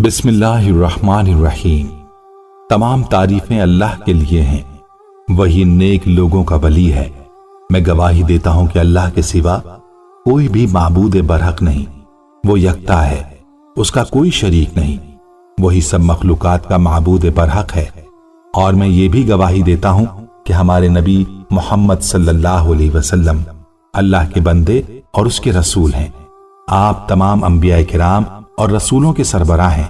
बिस्मिल्लाहिर्रहमानिर्रहीम। तमाम तारीफें अल्लाह के लिए हैं, वही नेक लोगों का वली है। मैं गवाही देता हूं कि अल्लाह के सिवा कोई भी माबूद बरहक नहीं, वो यकता है, उसका कोई शरीक नहीं, वही सब मखलूकात का माबूद बरहक है। और मैं ये भी गवाही देता हूं कि हमारे नबी मोहम्मद सल्लल्लाहु अलैहि वसल्लम अल्लाह के बंदे और उसके रसूल हैं। आप तमाम अंबिया किराम और रसूलों के सरबराह हैं।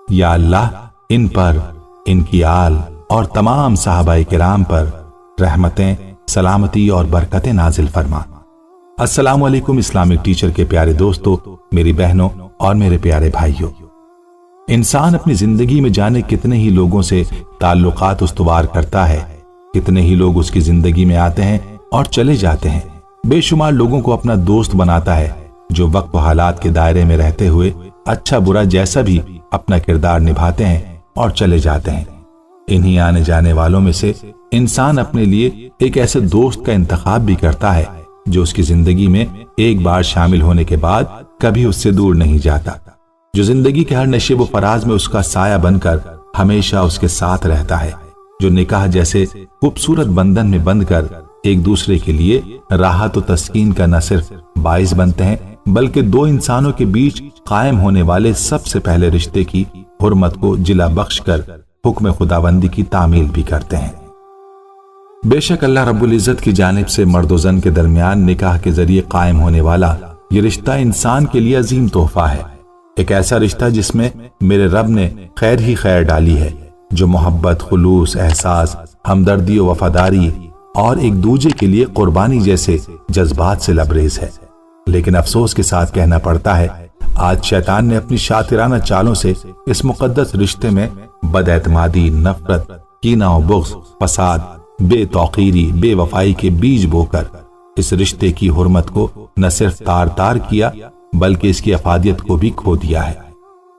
या अल्लाह इन पर, इनकी आल और तमाम सहाबाए किराम पर रहमतें, सलामती और बरकतें नाजिल फरमा। अस्सलामु अलैकुम इस्लामिक टीचर के प्यारे दोस्तों, मेरी बहनों और मेरे प्यारे भाइयों। इंसान अपनी जिंदगी में जाने कितने ही लोगों से ताल्लुकात उस्तवार करता है, कितने ही लोग उसकी जिंदगी में आते हैं और चले जाते हैं। बेशुमार लोगों को अपना दोस्त बनाता है, जो वक्त हालात के दायरे में रहते हुए अच्छा बुरा जैसा भी अपना किरदार निभाते हैं और चले जाते हैं। इन्हीं आने जाने वालों में से इंसान अपने लिए एक ऐसे दोस्त का इंतखाब भी करता है जो उसकी जिंदगी में एक बार शामिल होने के बाद कभी उससे दूर नहीं जाता, जो जिंदगी के हर नशे व फराज में उसका साया बनकर हमेशा उसके साथ रहता है, जो निकाह जैसे खूबसूरत बंधन में बंध कर एक दूसरे के लिए राहत और तस्कीन का न सिर्फ बाइस बनते हैं, बल्कि दो इंसानों के बीच कायम होने वाले सबसे पहले रिश्ते की हुर्मत को जिला बख्श कर हुक्म खुदाबंदी की तामील भी करते हैं। बेशक अल्लाह रब्बुल इज्जत की जानिब से मर्द व जन के दरमियान निकाह के जरिए कायम होने वाला ये रिश्ता इंसान के लिए अजीम तोहफा है। एक ऐसा रिश्ता जिसमें मेरे रब ने खैर ही खैर डाली है, जो मोहब्बत, खुलूस, एहसास, हमदर्दी और वफादारी और एक दूजे के लिए कुर्बानी जैसे जज्बात से लबरेज है। लेकिन अफसोस के साथ कहना पड़ता है, आज शैतान ने अपनी शातिराना चालों से इस मुकद्दस रिश्ते में बदएतमादी, नफरत, कीना और बुग़्ज़, फसाद, बेतौकीरी, बेवफाई के बीज बोकर इस रिश्ते की हुर्मत को न सिर्फ तार तार किया, बल्कि इसकी अफादियत को भी खो दिया है।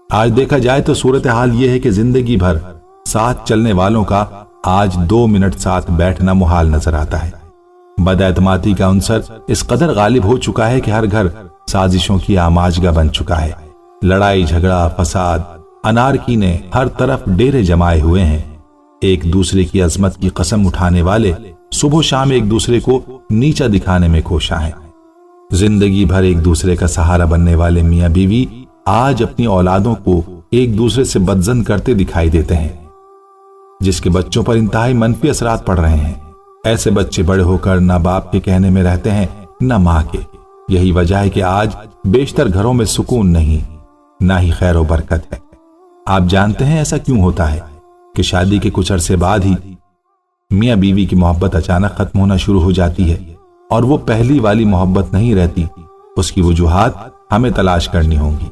आज देखा जाए तो सूरत हाल यह है कि जिंदगी भर साथ चलने वालों का आज 2 मिनट साथ बैठना मुहाल नजर आता है। बदएतमादी का अंसर इस कदर गालिब हो चुका है कि हर घर साजिशों की आमाजगा बन चुका है। लड़ाई झगड़ा, फसाद, अनारकी ने हर तरफ डेरे जमाए हुए हैं। एक दूसरे की अजमत की कसम उठाने वाले सुबह शाम एक दूसरे को नीचा दिखाने में कोशा हैं। जिंदगी भर एक दूसरे का सहारा बनने वाले मियां बीवी आज अपनी औलादों को एक दूसरे से बदजन करते दिखाई देते हैं, जिसके बच्चों पर इंतहाई मनफी असरात पड़ रहे हैं। ऐसे बच्चे बड़े होकर न बाप के कहने में रहते हैं न माँ के। यही वजह है कि आज बेशतर घरों में सुकून नहीं, ना ही खैर और बरकत है। आप जानते हैं ऐसा क्यों होता है कि शादी के कुछ अरसे बाद ही मियां बीवी की मोहब्बत अचानक खत्म होना शुरू हो जाती है और वो पहली वाली मोहब्बत नहीं रहती। उसकी वजूहात हमें तलाश करनी होंगी।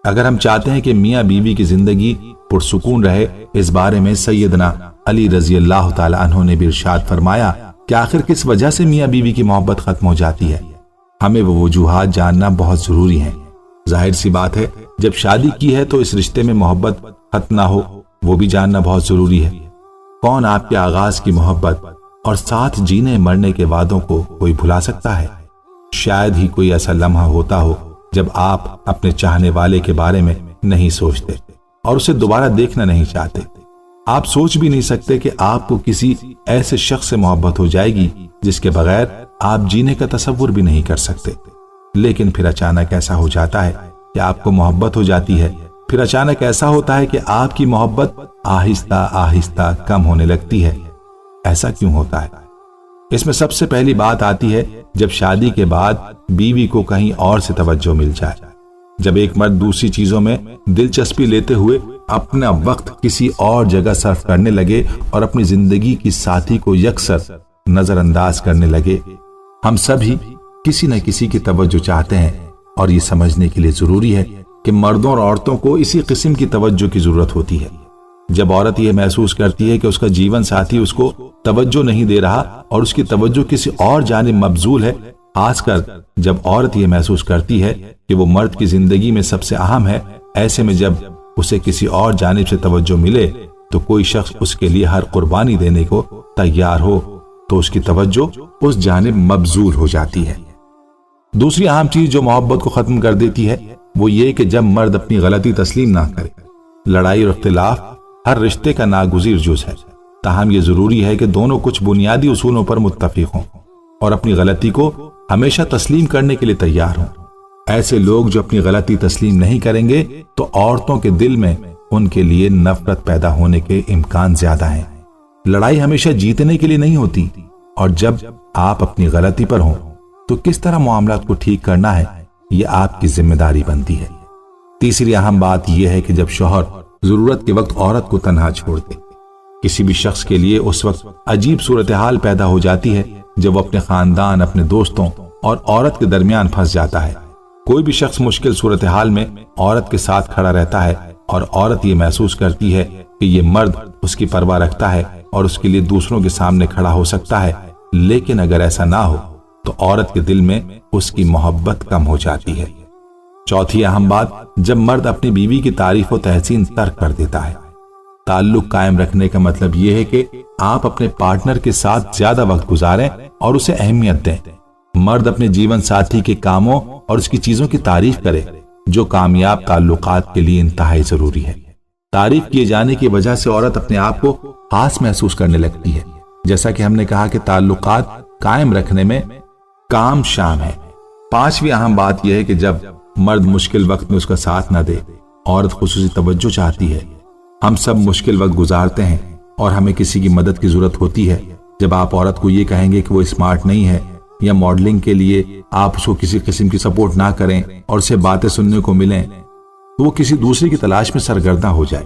अगर हम चाहते हैं कि मियां बीवी की जिंदगी पुरसुकून रहे, इस बारे में सैयदना अली रजी अल्लाह तआला अन्हु ने भी इरशाद फरमाया कि आखिर किस वजह से मियां बीवी की मोहब्बत खत्म हो जाती है। हमें वो वजूहात जानना बहुत जरूरी है। जाहिर सी बात है, जब शादी की है तो इस रिश्ते में मोहब्बत खत्म ना हो, वो भी जानना बहुत जरूरी है। कौन आपके आगाज की मोहब्बत और साथ जीने मरने के वादों को कोई भुला सकता है? शायद ही कोई ऐसा लम्हा होता हो जब आप अपने चाहने वाले के बारे में नहीं सोचते और उसे दोबारा देखना नहीं चाहते। आप सोच भी नहीं सकते कि आपको किसी ऐसे शख्स से मोहब्बत हो जाएगी जिसके बगैर आप जीने का तसव्वुर भी नहीं कर सकते। लेकिन फिर अचानक ऐसा हो जाता है कि आपको मोहब्बत हो जाती है। फिर अचानक ऐसा होता है कि आपकी मोहब्बत आहिस्ता आहिस्ता कम होने लगती है। ऐसा क्यों होता है? इसमें सबसे पहली बात आती है जब शादी के बाद बीवी को कहीं और से तवज्जो मिल जाए। जब एक मर्द दूसरी चीजों में दिलचस्पी लेते हुए अपना वक्त किसी और जगह सर्फ करने लगे और अपनी जिंदगी की साथी को यकसर नजरअंदाज करने लगे। हम सभी किसी न किसी की तवज्जो चाहते हैं और ये समझने के लिए जरूरी है कि मर्दों और औरतों को इसी किस्म की तवज्जो की जरूरत होती है। जब औरत यह महसूस करती है कि उसका जीवन साथी उसको तवज्जो नहीं दे रहा और उसकी तवज्जो किसी और जानिब मबजूल है, खासकर जब औरत यह महसूस करती है कि वो मर्द की जिंदगी में सबसे अहम है, ऐसे में जब उसे किसी और जानिब से तवज्जो मिले तो कोई शख्स उसके लिए हर कुर्बानी देने को तैयार हो तो उसकी तवज्जो उस जानिब मबजूल हो जाती है। दूसरी अहम चीज जो मोहब्बत को खत्म कर देती है वो ये कि जब मर्द अपनी गलती तस्लीम ना करे, लड़ाई और इख्तिलाफ हर रिश्ते का नागुज़ीर जुज़ है, ताहम ये जरूरी है कि दोनों कुछ बुनियादी उसूलों पर मुत्तफिक हों और अपनी गलती को हमेशा तस्लीम करने के लिए तैयार हों। ऐसे लोग जो अपनी गलती तस्लीम नहीं करेंगे तो औरतों के दिल में उनके लिए नफरत पैदा होने के इम्कान ज्यादा हैं। लड़ाई हमेशा जीतने के लिए नहीं होती, और जब आप अपनी गलती पर हों तो किस तरह मामलात को ठीक करना है ये आपकी जिम्मेदारी बनती है। तीसरी अहम बात यह है कि जब शौहर जरूरत के वक्त औरत को तन्हा छोड़ दे, किसी भी शख्स के लिए उस वक्त अजीब सूरत हाल पैदा हो जाती है जब वो अपने खानदान, अपने दोस्तों और औरत के दरमियान फंस जाता है। कोई भी शख्स मुश्किल सूरत हाल में औरत के साथ खड़ा रहता है और औरत ये महसूस करती है कि ये मर्द उसकी परवाह रखता है और उसके लिए दूसरों के सामने खड़ा हो सकता है, लेकिन अगर ऐसा ना हो तो औरत के दिल में उसकी मोहब्बत कम हो जाती है। चौथी अहम बात, जब मर्द अपनी बीवी की तारीफ और तहसीन तर्क कर देता है। ताल्लुक कायम रखने का मतलब यह है कि आप अपने पार्टनर के साथ ज्यादा वक्त गुजारें और उसे अहमियत दें। मर्द अपने जीवन साथी के कामों और उसकी चीजों की तारीफ करे, जो कामयाब ताल्लुकात के लिए इंतहाई जरूरी है। तारीफ किए जाने की वजह से औरत अपने आप को खास महसूस करने लगती है। जैसा कि हमने कहा कि ताल्लुकात कायम रखने में काम शाम है। पांचवी अहम बात यह है कि जब मर्द मुश्किल वक्त में उसका साथ न दे, औरत खुसूसी तवज्जो चाहती है। हम सब मुश्किल वक्त गुजारते हैं और हमें किसी की मदद की जरूरत होती है। जब आप औरत को ये कहेंगे कि वो स्मार्ट नहीं है या मॉडलिंग के लिए आप उसको किसी किस्म की सपोर्ट ना करें और उसे बातें सुनने को मिलें, तो वो किसी दूसरे की तलाश में सरगर्दा हो जाए।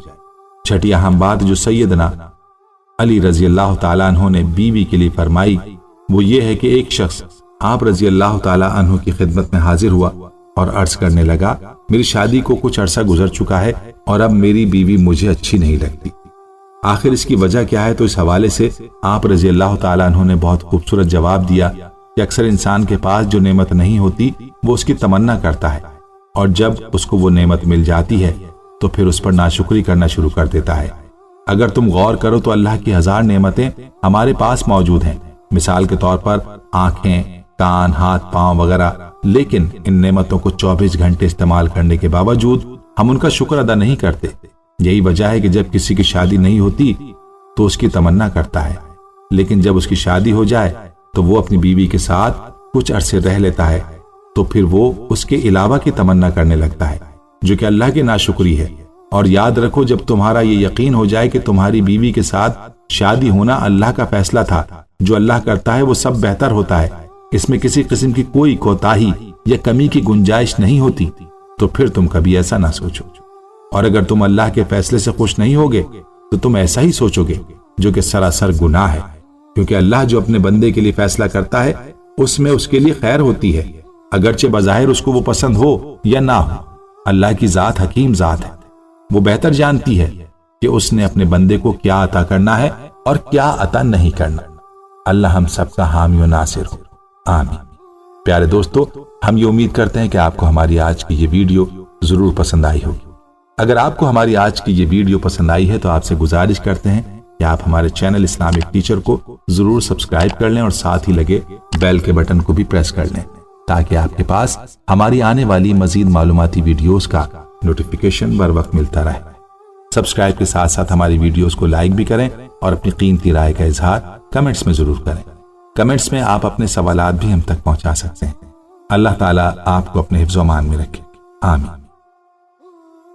छठी अहम बात जो सैयदना अली रजी अल्लाह ताला अन्हु ने बीवी के लिए फरमाई वो ये है कि एक शख्स आप रजी अल्लाह ताला अन्हु की खिदमत में हाजिर हुआ और अर्ज करने लगा, मेरी शादी को कुछ अरसा गुजर चुका है और अब मेरी बीवी मुझे अच्छी नहीं लगती। आखिर इसकी वजह क्या है? तो इस हवाले से आप रजी अल्लाह ताला अन्हु ने बहुत खूबसूरत जवाब दिया कि अक्सर इंसान के पास जो नेमत नहीं होती वो उसकी तमन्ना करता है, और जब उसको वो नेमत मिल जाती है तो फिर उस पर नाशुक्री करना शुरू कर देता है। अगर तुम गौर करो तो अल्लाह की 1000 नेमतें हमारे पास मौजूद हैं, मिसाल के तौर पर आंखें, कान, हाथ, पांव वगैरह, लेकिन इन नेमतों को 24 घंटे इस्तेमाल करने के बावजूद हम उनका शुक्र अदा नहीं करते। यही वजह है कि जब किसी की शादी नहीं होती तो उसकी तमन्ना करता है, लेकिन जब उसकी शादी हो जाए तो वो अपनी बीवी के साथ कुछ अरसे रह लेता है तो फिर वो उसके अलावा की तमन्ना करने लगता है, जो कि अल्लाह की नाशुक्री है। और याद रखो, जब तुम्हारा ये यकीन हो जाए कि तुम्हारी बीवी के साथ शादी होना अल्लाह का फैसला था, जो अल्लाह करता है वो सब बेहतर होता है, इसमें किसी किस्म की कोई कोताही या कमी की गुंजाइश नहीं होती, तो फिर तुम कभी ऐसा ना सोचो। और अगर तुम अल्लाह के फैसले से खुश नहीं होगे तो तुम ऐसा ही सोचोगे, जो कि सरासर गुनाह है, क्योंकि अल्लाह जो अपने बंदे के लिए फैसला करता है उसमें उसके लिए खैर होती है, अगरचे बज़ाहिर उसको वो पसंद हो या ना हो। अल्लाह की जात हकीम जात है, वो बेहतर जानती है कि उसने अपने बंदे को क्या अता करना है और क्या अता नहीं करना। अल्लाह हम सबका हामी और नासिर हो, आमीन। प्यारे दोस्तों, हम ये उम्मीद करते हैं कि आपको हमारी आज की ये वीडियो जरूर पसंद आई होगी। अगर आपको हमारी आज की ये वीडियो पसंद आई है तो आपसे गुजारिश करते हैं कि आप हमारे चैनल इस्लामिक टीचर को जरूर सब्सक्राइब कर लें और साथ ही लगे बेल के बटन को भी प्रेस कर लें, ताकि आपके पास हमारी आने वाली मजीद मालूमाती वीडियोस का नोटिफिकेशन बर वक्त मिलता रहे। सब्सक्राइब के साथ साथ हमारी वीडियोस को लाइक भी करें और अपनी कीमती राय का इजहार कमेंट्स में जरूर करें। कमेंट्स में आप अपने सवालात भी हम तक पहुंचा सकते हैं। अल्लाह ताला आपको अपने हिफ्ज़-ओ-मान में रखे, आमीन।